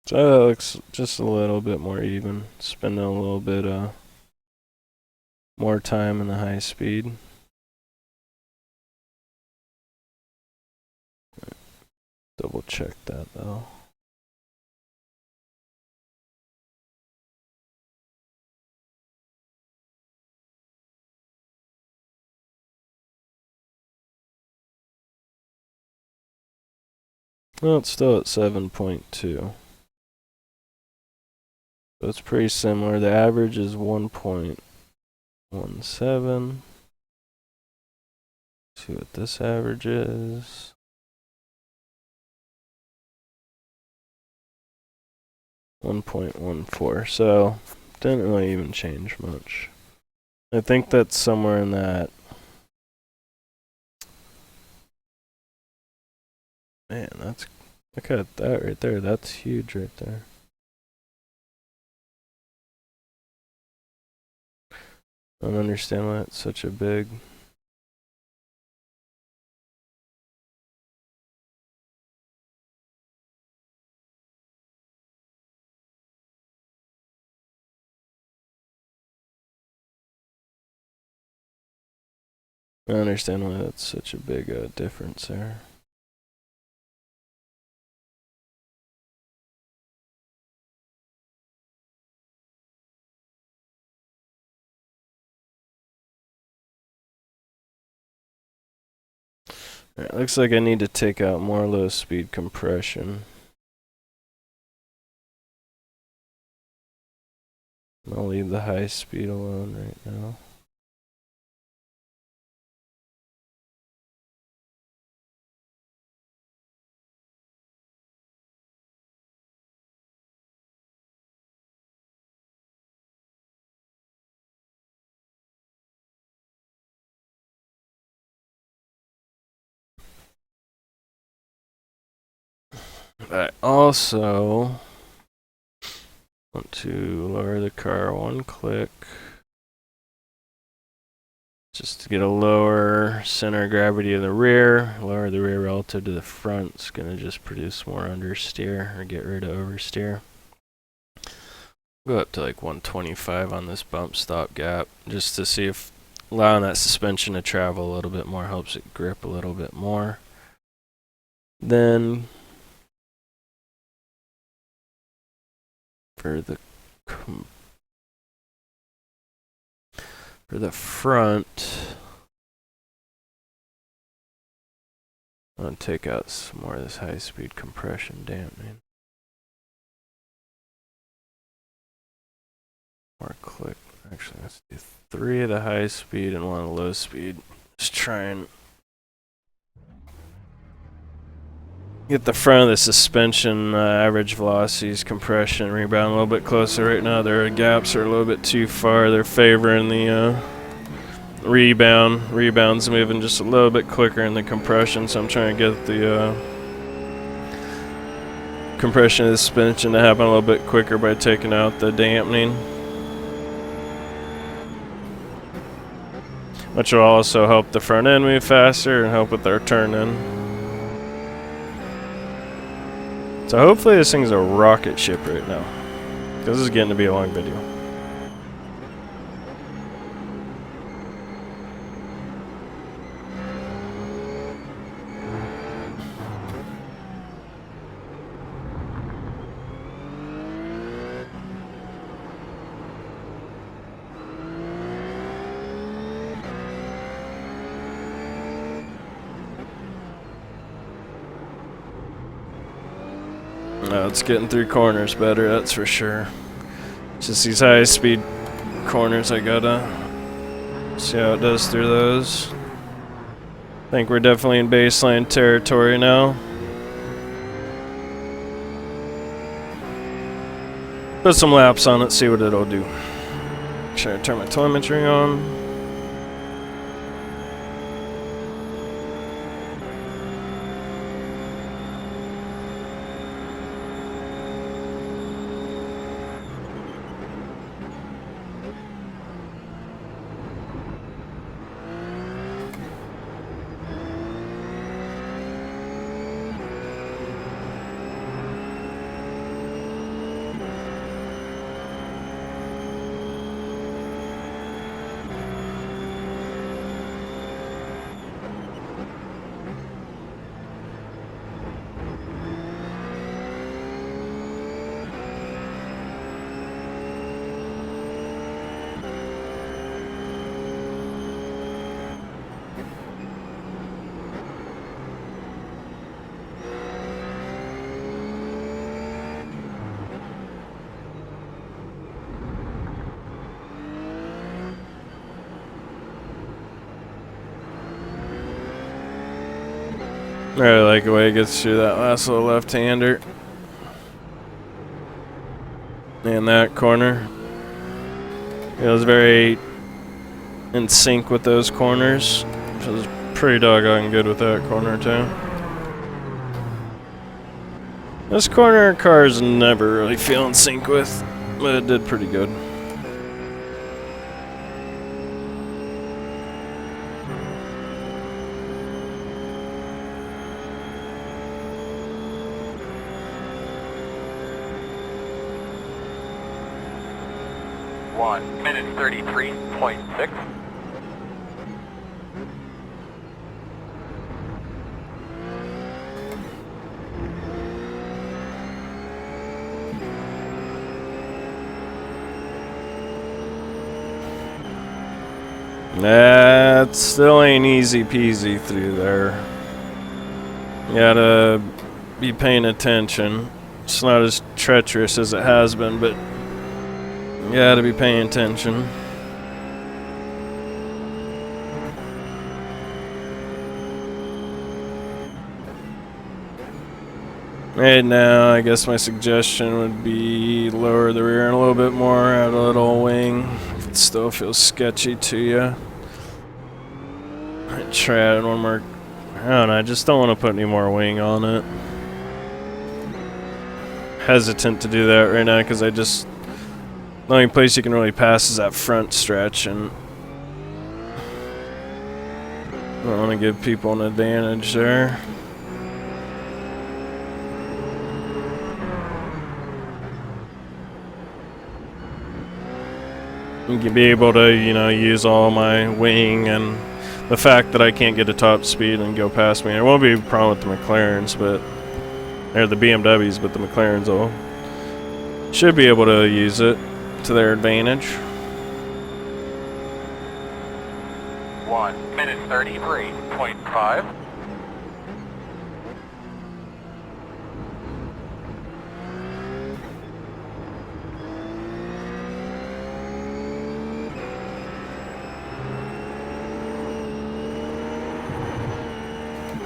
So that looks just a little bit more even. Spending a little bit more time in the high speed. Double check that though. Well, it's still at 7.2. So it's pretty similar. The average is 1.17. See what this average is. 1.14. So didn't really even change much. I think that's somewhere in that. Man, that's, look at that right there. That's huge right there. I don't understand why it's such a big. I don't understand why that's such a big difference there. Alright, looks like I need to take out more low speed compression. I'll leave the high speed alone right now. I also want to lower the car one click. Just to get a lower center of gravity in the rear. Lower the rear relative to the front. It's going to just produce more understeer or get rid of oversteer. Go up to like 125 on this bump stop gap just to see if allowing that suspension to travel a little bit more helps it grip a little bit more. Then for the front, I'm going to take out some more of this high-speed compression dampening. More click. Actually, let's do 3 of the high speed and 1 of the low speed. Just try and get the front of the suspension average velocities, compression, rebound a little bit closer. Right now, their gaps are a little bit too far. They're favoring the rebound. Rebound's moving just a little bit quicker in the compression, so I'm trying to get the compression of the suspension to happen a little bit quicker by taking out the dampening. Which will also help the front end move faster and help with their turn in. So hopefully this thing's a rocket ship right now. This is getting to be a long video. No, it's getting through corners better, that's for sure. Just these high speed corners, I gotta see how it does through those. I think we're definitely in baseline territory now. Put some laps on it, see what it'll do. Make sure I turn my telemetry on. I really like the way it gets through that last little left-hander. And that corner. It was very in sync with those corners. It was pretty doggone good with that corner too. This corner car's never really feel in sync with, but it did pretty good. Minute 33.6. That still ain't easy peasy through there. You gotta be paying attention. It's not as treacherous as it has been, but you gotta be paying attention. Right now, I guess my suggestion would be lower the rear end a little bit more, add a little wing. If it still feels sketchy to you. I'd try adding one more. I don't know, I just don't want to put any more wing on it. Hesitant to do that right now because the only place you can really pass is that front stretch, and I don't want to give people an advantage there. You can be able to, use all my wing and the fact that I can't get a top speed and go past me. There won't be a problem with the McLarens, or the BMWs, but the McLarens should be able to use it to their advantage. 1 minute 33.5.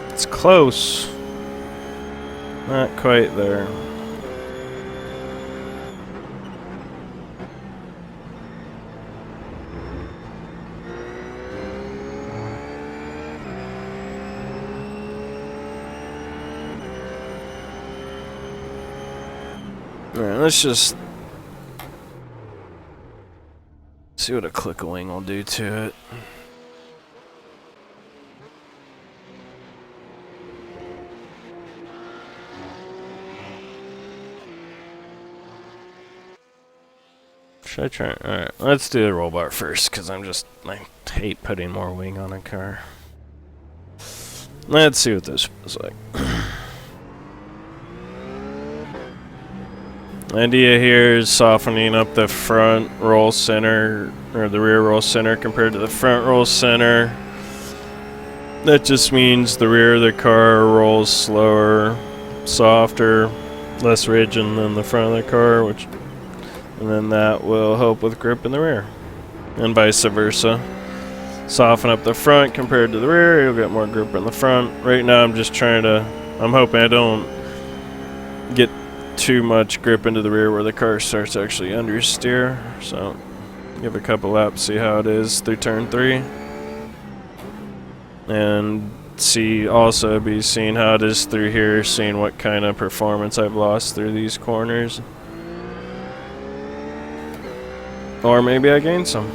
It's close. Not quite there. Alright, let's just see what a click of wing will do to it. Should I try? Alright, let's do the roll bar first, because I hate putting more wing on a car. Let's see what this feels like. The idea here is softening up the front roll center, or the rear roll center compared to the front roll center. That just means the rear of the car rolls slower, softer, less ridge in the front of the car, and then that will help with grip in the rear, and vice versa. Soften up the front compared to the rear, you'll get more grip in the front. Right now I'm just I'm hoping I don't get too much grip into the rear where the car starts actually understeer. So give a couple laps, see how it is through turn 3. And also be seeing how it is through here, seeing what kind of performance I've lost through these corners. Or maybe I gained some.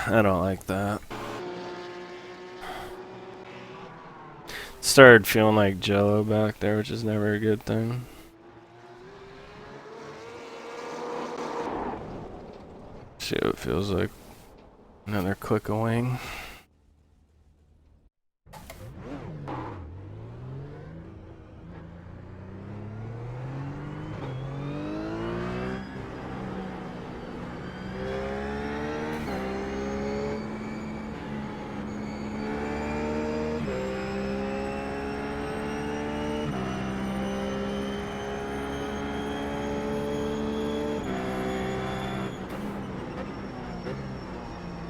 I don't like that. Started feeling like jello back there, which is never a good thing. See what it feels like. Another click of wing.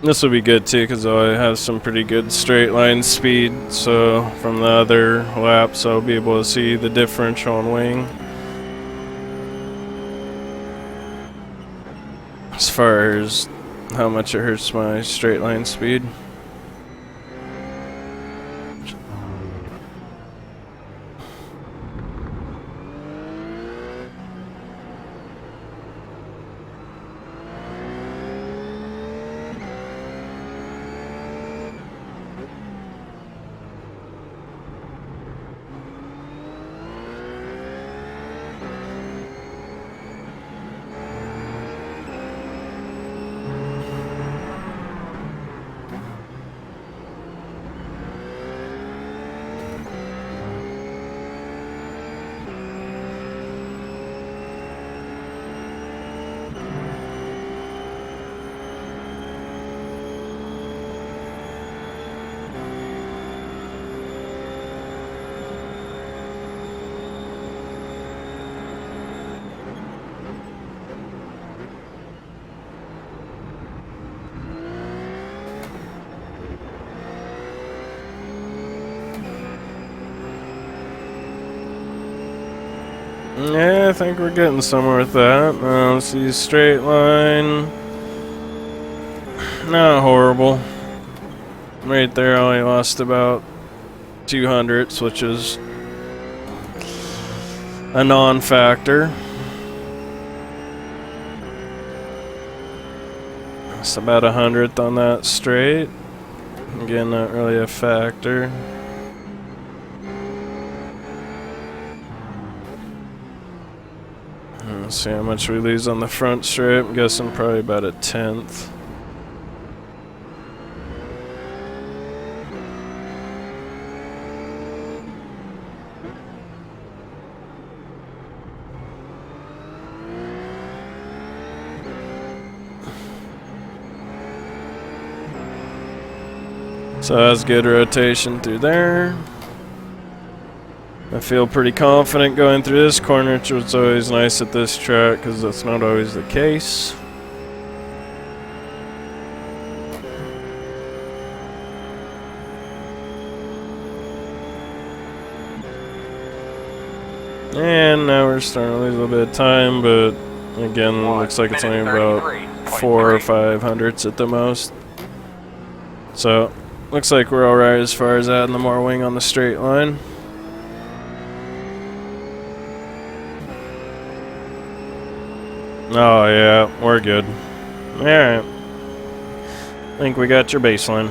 This will be good too, because I have some pretty good straight line speed, so from the other laps I'll be able to see the differential on wing. As far as how much it hurts my straight line speed. Yeah, I think we're getting somewhere with that. Let's see, straight line. Not horrible. Right there, I only lost about 200ths, which is a non-factor. It's about 100th on that straight. Again, not really a factor. Let's see how much we lose on the front straight. I'm guessing probably about a 1/10. So that's good rotation through there. I feel pretty confident going through this corner, which was always nice at this track because that's not always the case. And now we're starting to lose a little bit of time, but again, looks like it's only about 4 or 5 hundredths at the most. So, looks like we're alright as far as adding the more wing on the straight line. Oh yeah, we're good. Alright. I think we got your baseline.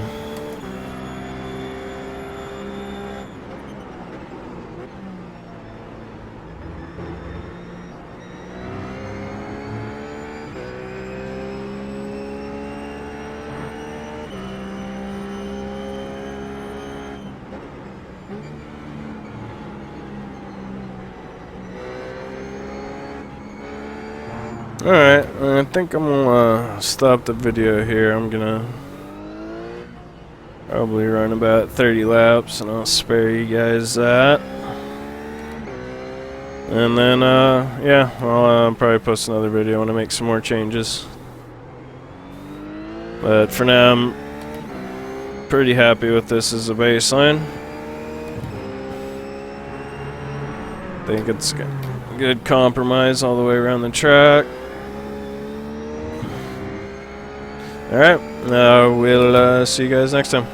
Alright, I think I'm gonna stop the video here. I'm gonna probably run about 30 laps and I'll spare you guys that. And then, yeah, I'll probably post another video when I make some more changes. But for now, I'm pretty happy with this as a baseline. I think it's a good compromise all the way around the track. Alright, we'll see you guys next time.